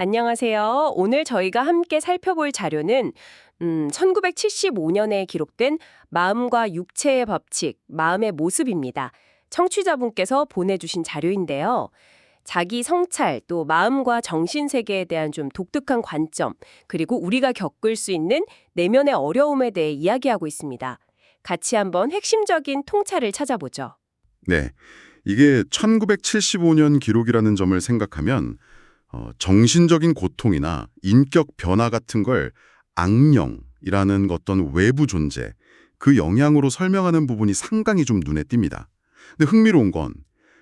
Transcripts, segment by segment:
안녕하세요. 오늘 저희가 함께 살펴볼 자료는 1975년에 기록된 마음과 육체의 법칙, 마음의 모습입니다. 청취자분께서 보내주신 자료인데요. 자기 성찰, 또 마음과 정신 세계에 대한 좀 독특한 관점, 그리고 우리가 겪을 수 있는 내면의 어려움에 대해 이야기하고 있습니다. 같이 한번 핵심적인 통찰을 찾아보죠. 네, 이게 1975년 기록이라는 점을 생각하면 정신적인 고통이나 인격 변화 같은 걸 악령이라는 어떤 외부 존재, 그 영향으로 설명하는 부분이 상당히 좀 눈에 띕니다. 근데 흥미로운 건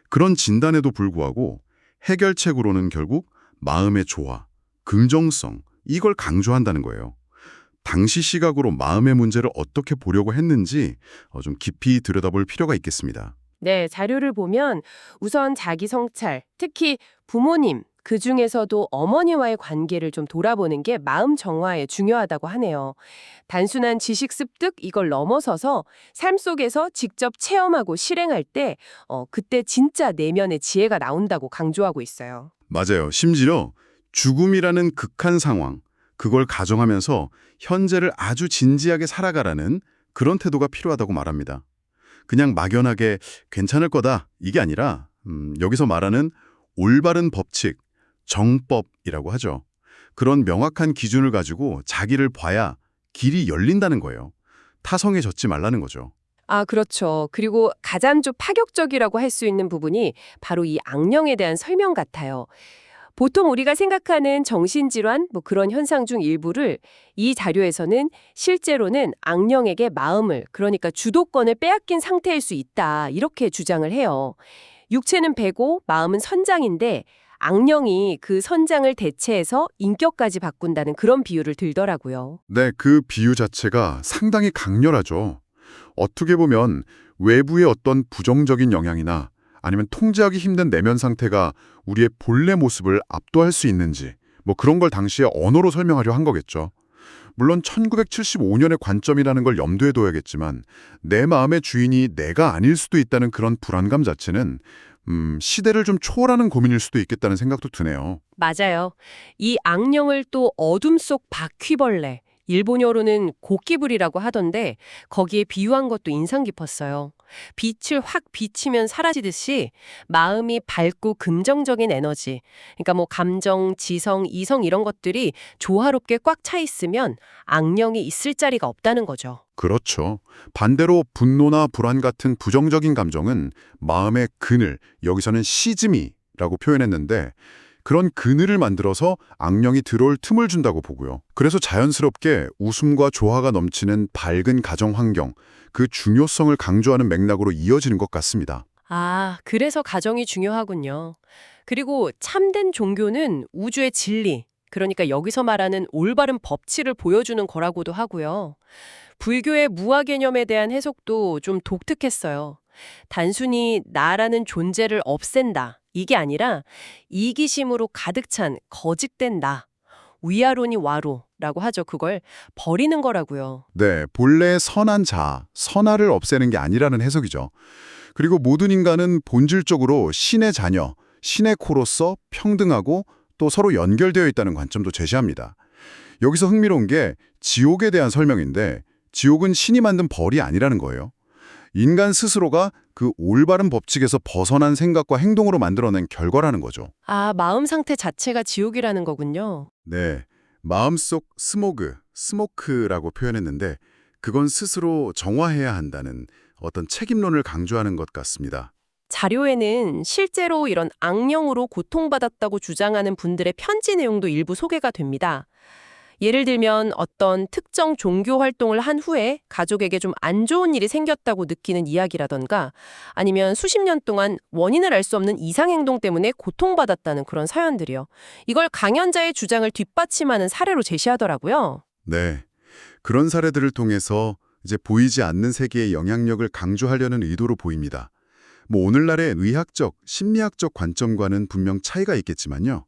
그런 진단에도 불구하고 해결책으로는 결국 마음의 조화, 긍정성, 이걸 강조한다는 거예요. 당시 시각으로 마음의 문제를 어떻게 보려고 했는지 좀 깊이 들여다볼 필요가 있겠습니다. 네, 자료를 보면 우선 자기 성찰, 특히 부모님, 그중에서도 어머니와의 관계를 좀 돌아보는 게 마음 정화에 중요하다고 하네요. 단순한 지식 습득 이걸 넘어서서 삶 속에서 직접 체험하고 실행할 때 그때 진짜 내면의 지혜가 나온다고 강조하고 있어요. 맞아요. 심지어 죽음이라는 극한 상황, 그걸 가정하면서 현재를 아주 진지하게 살아가라는 그런 태도가 필요하다고 말합니다. 그냥 막연하게 괜찮을 거다 이게 아니라 여기서 말하는 올바른 법칙, 정법이라고 하죠. 그런 명확한 기준을 가지고 자기를 봐야 길이 열린다는 거예요. 타성에 젖지 말라는 거죠. 아, 그렇죠. 그리고 가장 좀 파격적이라고 할 수 있는 부분이 바로 이 악령에 대한 설명 같아요. 보통 우리가 생각하는 정신질환, 그런 현상 중 일부를 이 자료에서는 실제로는 악령에게 마음을, 그러니까 주도권을 빼앗긴 상태일 수 있다, 이렇게 주장을 해요. 육체는 배고 마음은 선장인데 악령이 그 선장을 대체해서 인격까지 바꾼다는 그런 비유를 들더라고요. 네, 그 비유 자체가 상당히 강렬하죠. 어떻게 보면 외부의 어떤 부정적인 영향이나 아니면 통제하기 힘든 내면 상태가 우리의 본래 모습을 압도할 수 있는지 그런 걸 당시에 언어로 설명하려 한 거겠죠. 물론 1975년의 관점이라는 걸 염두에 둬야겠지만 내 마음의 주인이 내가 아닐 수도 있다는 그런 불안감 자체는 시대를 좀 초월하는 고민일 수도 있겠다는 생각도 드네요. 맞아요. 이 악령을 또 어둠 속 바퀴벌레, 일본어로는 고끼불이라고 하던데 거기에 비유한 것도 인상 깊었어요. 빛을 확 비치면 사라지듯이 마음이 밝고 긍정적인 에너지, 그러니까 감정, 지성, 이성 이런 것들이 조화롭게 꽉 차 있으면 악령이 있을 자리가 없다는 거죠. 그렇죠. 반대로 분노나 불안 같은 부정적인 감정은 마음의 그늘, 여기서는 시즈미라고 표현했는데 그런 그늘을 만들어서 악령이 들어올 틈을 준다고 보고요. 그래서 자연스럽게 웃음과 조화가 넘치는 밝은 가정 환경, 그 중요성을 강조하는 맥락으로 이어지는 것 같습니다. 아, 그래서 가정이 중요하군요. 그리고 참된 종교는 우주의 진리, 그러니까 여기서 말하는 올바른 법칙을 보여주는 거라고도 하고요. 불교의 무아 개념에 대한 해석도 좀 독특했어요. 단순히 나라는 존재를 없앤다. 이게 아니라 이기심으로 가득 찬 거짓된 나. 위아로니 와로라고 하죠. 그걸 버리는 거라고요. 네, 본래 선한 자, 선화를 없애는 게 아니라는 해석이죠. 그리고 모든 인간은 본질적으로 신의 자녀, 신의 코로서 평등하고 또 서로 연결되어 있다는 관점도 제시합니다. 여기서 흥미로운 게 지옥에 대한 설명인데 지옥은 신이 만든 벌이 아니라는 거예요. 인간 스스로가 그 올바른 법칙에서 벗어난 생각과 행동으로 만들어낸 결과라는 거죠. 아, 마음 상태 자체가 지옥이라는 거군요. 네, 마음속 스모크라고 표현했는데 그건 스스로 정화해야 한다는 어떤 책임론을 강조하는 것 같습니다. 자료에는 실제로 이런 악령으로 고통받았다고 주장하는 분들의 편지 내용도 일부 소개가 됩니다. 예를 들면 어떤 특정 종교 활동을 한 후에 가족에게 좀 안 좋은 일이 생겼다고 느끼는 이야기라던가 아니면 수십 년 동안 원인을 알 수 없는 이상행동 때문에 고통받았다는 그런 사연들이요. 이걸 강연자의 주장을 뒷받침하는 사례로 제시하더라고요. 네, 그런 사례들을 통해서 이제 보이지 않는 세계의 영향력을 강조하려는 의도로 보입니다. 오늘날의 의학적, 심리학적 관점과는 분명 차이가 있겠지만요.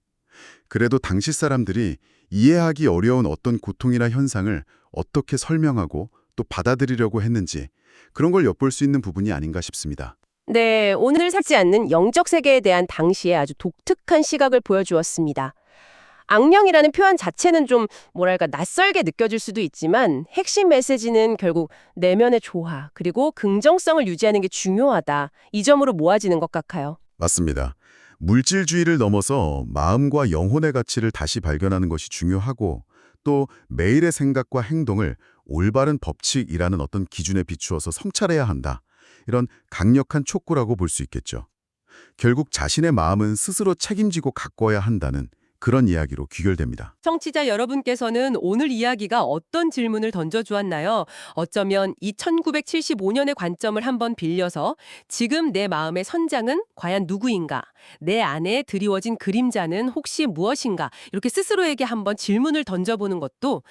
그래도 당시 사람들이 이해하기 어려운 어떤 고통이나 현상을 어떻게 설명하고 또 받아들이려고 했는지 그런 걸 엿볼 수 있는 부분이 아닌가 싶습니다. 네, 오늘 살지 않는 영적 세계에 대한 당시의 아주 독특한 시각을 보여주었습니다. 악령이라는 표현 자체는 좀 뭐랄까 낯설게 느껴질 수도 있지만 핵심 메시지는 결국 내면의 조화 그리고 긍정성을 유지하는 게 중요하다. 이 점으로 모아지는 것 같아요. 맞습니다. 물질주의를 넘어서 마음과 영혼의 가치를 다시 발견하는 것이 중요하고 또 매일의 생각과 행동을 올바른 법칙이라는 어떤 기준에 비추어서 성찰해야 한다. 이런 강력한 촉구라고 볼 수 있겠죠. 결국 자신의 마음은 스스로 책임지고 가꿔야 한다는 그런 이야기로 귀결됩니다. 청취자 여러분께서는 오늘 이야기가 어떤 질문을 던져주었나요? 어쩌면 이 1975년의 관점을 한번 빌려서 지금 내 마음의 선장은 과연 누구인가? 내 안에 드리워진 그림자는 혹시 무엇인가? 이렇게 스스로에게 한번 질문을 던져보는 것도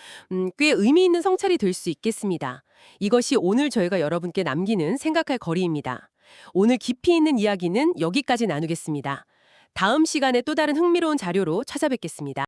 꽤 의미 있는 성찰이 될 수 있겠습니다. 이것이 오늘 저희가 여러분께 남기는 생각할 거리입니다. 오늘 깊이 있는 이야기는 여기까지 나누겠습니다. 다음 시간에 또 다른 흥미로운 자료로 찾아뵙겠습니다.